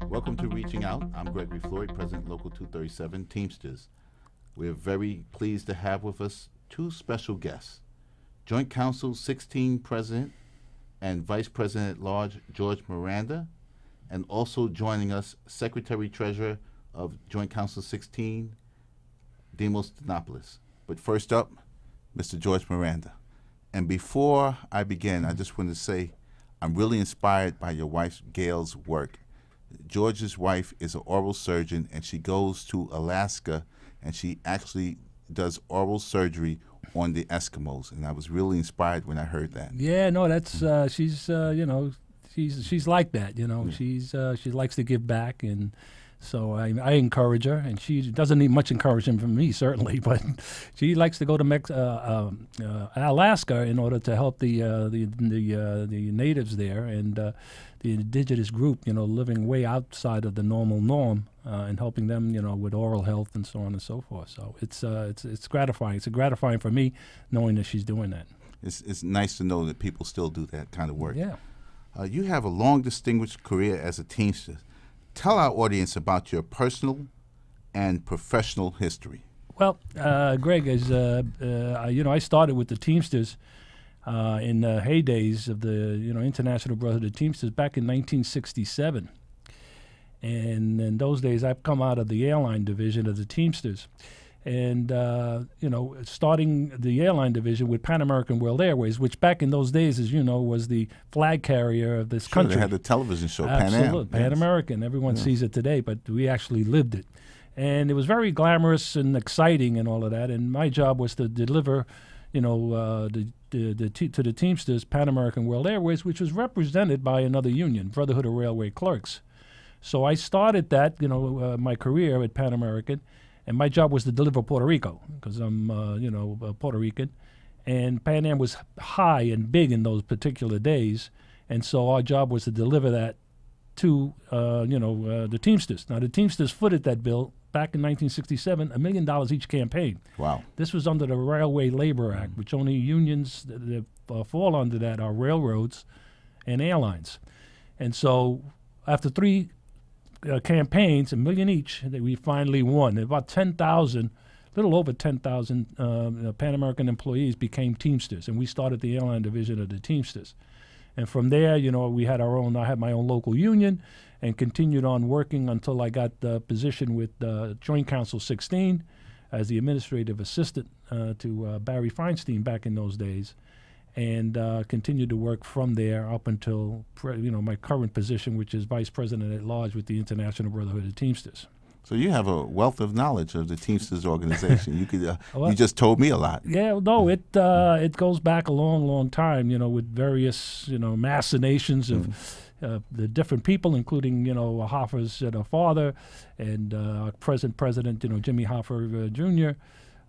Welcome to Reaching Out. I'm Gregory Floyd, President Local 237, Teamsters. We're very pleased to have with us two special guests, Joint Council 16 President and Vice President at Large George Miranda, and also joining us, Secretary-Treasurer of Joint Council 16, Demopoulos. But first up, Mr. George Miranda. And before I begin, I just want to say I'm really inspired by your wife Gail's work. George's wife is an oral surgeon, and she goes to Alaska, and she actually does oral surgery on the Eskimos. And I was really inspired when I heard that. Yeah, no, that's she's she's like that. She likes to give back, and so I encourage her, and she doesn't need much encouragement from me, certainly, but she likes to go to Alaska in order to help the natives there and the indigenous group, living way outside of the normal norm, and helping them, with oral health and so on and so forth. So it's gratifying. It's gratifying for me knowing that she's doing that. It's nice to know that people still do that kind of work. Yeah. You have a long, distinguished career as a Teamster. Tell our audience about your personal and professional history. Well, Greg, as I started with the Teamsters in the heydays of the International Brotherhood of Teamsters back in 1967, and in those days I've come out of the airline division of the Teamsters, and starting the airline division with Pan American World Airways, which back in those days, as you know, was the flag carrier of this country. They had the television show, Absolutely. Pan Am. Pan American. Everyone sees it today, but we actually lived it. And it was very glamorous and exciting and all of that. And my job was to deliver, to the Teamsters, Pan American World Airways, which was represented by another union, Brotherhood of Railway Clerks. So I started that, my career at Pan American. And my job was to deliver Puerto Rico, because I'm, Puerto Rican. And Pan Am was high and big in those particular days. And so our job was to deliver that to, the Teamsters. Now, the Teamsters footed that bill back in 1967, $1 million each campaign. Wow. This was under the Railway Labor Act, which only unions that fall under that are railroads and airlines. And so after three campaigns, $1 million each, that we finally won. About 10,000, a little over 10,000 Pan American employees became Teamsters, and we started the airline division of the Teamsters. And from there, we had I had my own local union, and continued on working until I got the position with Joint Council 16 as the administrative assistant to Barry Feinstein back in those days, and continued to work from there up until my current position, which is Vice President at Large with the International Brotherhood of Teamsters. So you have a wealth of knowledge of the Teamsters organization. You could you just told me a lot. Yeah, no, it goes back a long, long time. With various machinations of the different people, including Hoffer's father and present president Jimmy Hoffer Jr.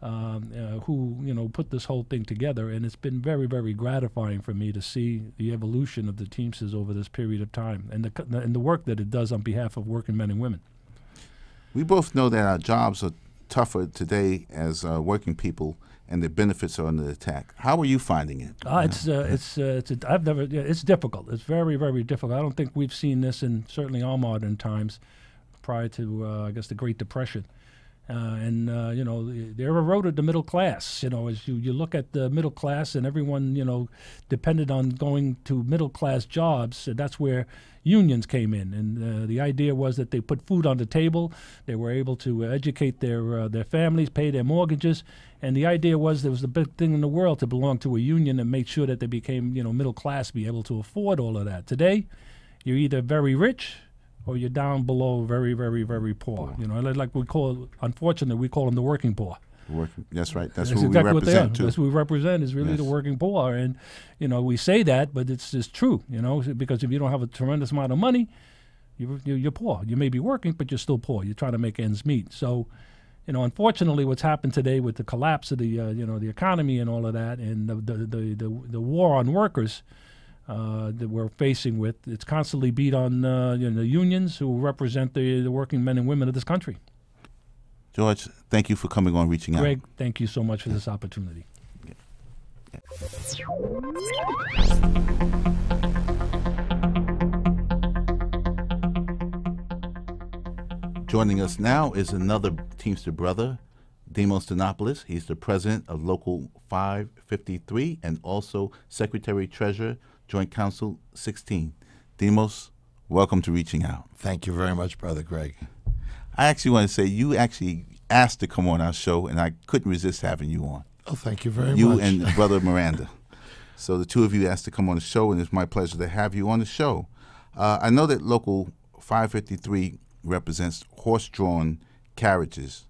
Who put this whole thing together, and it's been very, very gratifying for me to see the evolution of the Teamsters over this period of time, and the work that it does on behalf of working men and women. We both know that our jobs are tougher today as working people, and the benefits are under attack. How are you finding it? It's difficult. It's very, very difficult. I don't think we've seen this in certainly our modern times, prior to I guess the Great Depression. They eroded the middle class. As you look at the middle class, and everyone, depended on going to middle class jobs, and that's where unions came in. And the idea was that they put food on the table. They were able to educate their families, pay their mortgages. And the idea was there was the big thing in the world to belong to a union and make sure that they became, middle class, be able to afford all of that. Today, you're either very rich or you're down below very, very, very poor. Like unfortunately, we call them the working poor. That's right. That's who exactly we represent, too. That's who we represent is really the working poor. And, we say that, but it's just true, because if you don't have a tremendous amount of money, you're poor. You may be working, but you're still poor. You're trying to make ends meet. So, unfortunately, what's happened today with the collapse of the, the economy and all of that, and the war on workers, that we're facing with, it's constantly beat on the unions who represent the working men and women of this country. George, thank you for coming on Reaching Out. Greg, thank you so much for this opportunity. Joining us now is another Teamster brother, Demopoulos. He's the president of Local 553 and also Secretary-Treasurer, Joint Council 16. Demos, welcome to Reaching Out. Thank you very much, Brother Greg. I actually want to say you actually asked to come on our show, and I couldn't resist having you on. Oh, thank you very much. You and Brother Miranda. So the two of you asked to come on the show, and it's my pleasure to have you on the show. I know that Local 553 represents horse-drawn carriages.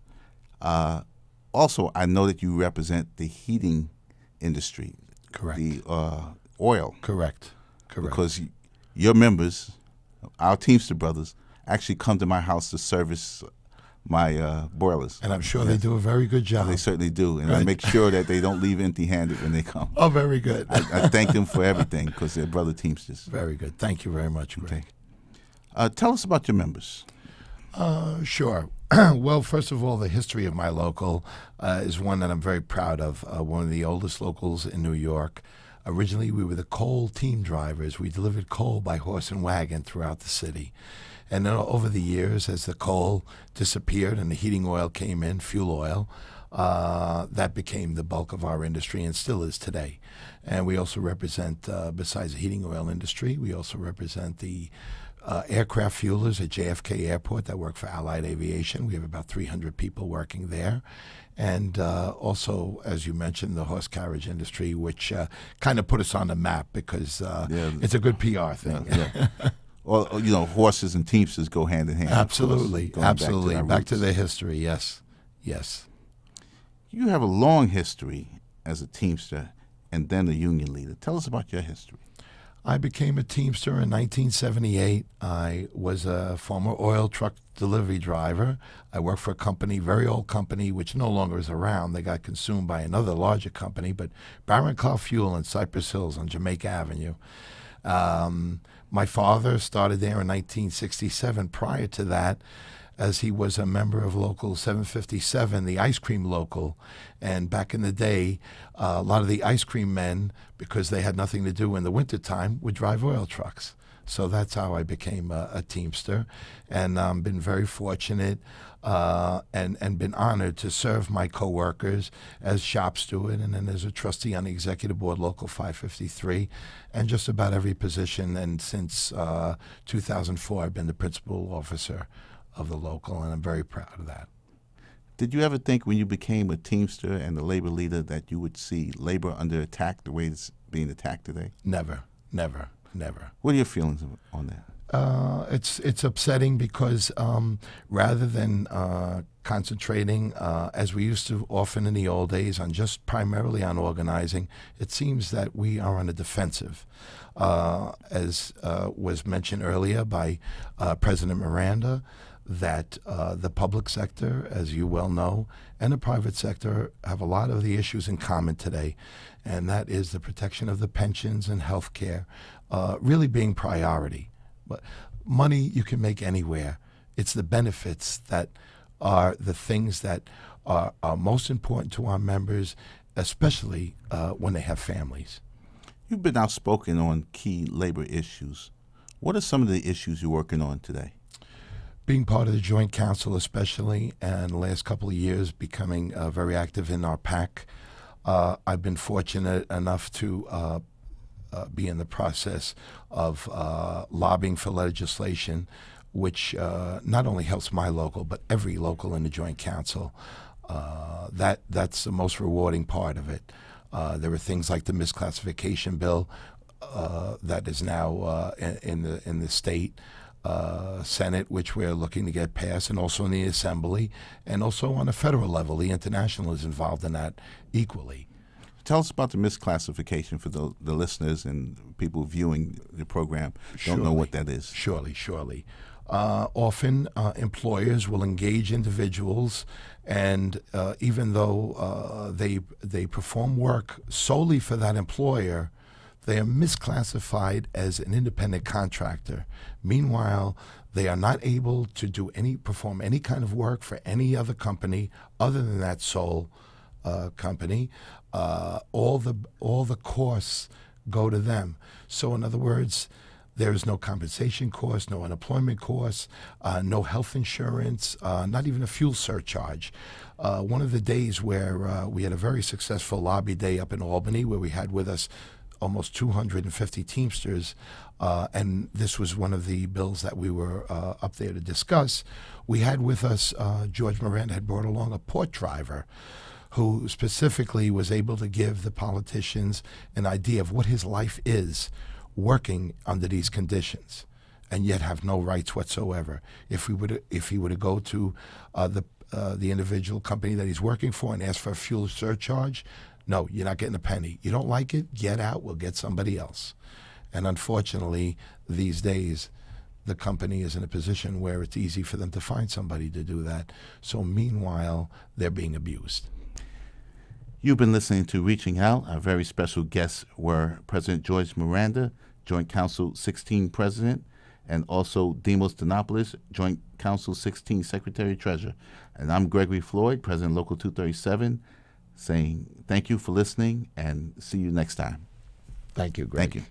Also, I know that you represent the heating industry. Correct. The oil. Correct. Because your members, our Teamster brothers, actually come to my house to service my boilers. And I'm sure they do a very good job. They certainly do. And Right. I make sure that they don't leave empty-handed when they come. Oh, very good. I thank them for everything because they're brother Teamsters. Very good. Thank you very much, Greg. Tell us about your members. Sure. Well, first of all, the history of my local is one that I'm very proud of. One of the oldest locals in New York. Originally, we were the coal team drivers. We delivered coal by horse and wagon throughout the city. And then over the years, as the coal disappeared and the heating oil came in, fuel oil, that became the bulk of our industry and still is today. And we also represent, besides the heating oil industry, we also represent the aircraft fuelers at JFK Airport that work for Allied Aviation. We have about 300 people working there. And also, as you mentioned, the horse carriage industry, which kind of put us on the map because it's a good PR thing. Yeah. Well, you know, horses and Teamsters go hand in hand. Absolutely, absolutely. Back to roots. their history, yes. You have a long history as a Teamster and then a union leader. Tell us about your history. I became a Teamster in 1978. I was a former oil truck delivery driver. I worked for a company, very old company, which no longer is around. They got consumed by another larger company, but Barron Clough Fuel in Cypress Hills on Jamaica Avenue. My father started there in 1967. Prior to that, as he was a member of Local 757, the ice cream local. And back in the day, a lot of the ice cream men, because they had nothing to do in the wintertime, would drive oil trucks. So that's how I became a Teamster. And been very fortunate and been honored to serve my coworkers as shop steward and then as a trustee on the executive board, Local 553, and just about every position. And since 2004, I've been the principal officer of the local, and I'm very proud of that. Did you ever think when you became a Teamster and the labor leader that you would see labor under attack the way it's being attacked today? Never. What are your feelings on that? It's upsetting because rather than concentrating, as we used to often in the old days, on just primarily on organizing, it seems that we are on the defensive. As was mentioned earlier by President Miranda, that the public sector, as you well know, and the private sector have a lot of the issues in common today, and that is the protection of the pensions and health care really being priority. But money you can make anywhere. It's the benefits that are the things that are most important to our members, especially when they have families. You've been outspoken on key labor issues. What are some of the issues you're working on today? Being part of the Joint Council especially, and the last couple of years becoming very active in our PAC, I've been fortunate enough to be in the process of lobbying for legislation which not only helps my local, but every local in the Joint Council. That's the most rewarding part of it. There are things like the misclassification bill that is now in the state Senate, which we're looking to get passed, and also in the Assembly, and also on a federal level. The International is involved in that equally. Tell us about the misclassification for the listeners and people viewing the program don't know what that is. Surely. Often employers will engage individuals, and even though they perform work solely for that employer, they are misclassified as an independent contractor. Meanwhile, they are not able to perform any kind of work for any other company other than that sole company, all the costs go to them. So in other words, there is no compensation cost, no unemployment costs, no health insurance, not even a fuel surcharge. One of the days where we had a very successful lobby day up in Albany, where we had with us almost 250 Teamsters, and this was one of the bills that we were up there to discuss. We had with us, George Miranda had brought along a port driver who specifically was able to give the politicians an idea of what his life is working under these conditions, and yet have no rights whatsoever. If he were to go to the individual company that he's working for and ask for a fuel surcharge, no, you're not getting a penny. You don't like it? Get out. We'll get somebody else. And unfortunately, these days, the company is in a position where it's easy for them to find somebody to do that. So meanwhile, they're being abused. You've been listening to Reaching Out. Our very special guests were President George Miranda, Joint Council 16 President, and also Demopoulos, Joint Council 16 Secretary Treasurer. And I'm Gregory Floyd, President Local 237, saying thank you for listening and see you next time. Thank you, Greg. Thank you.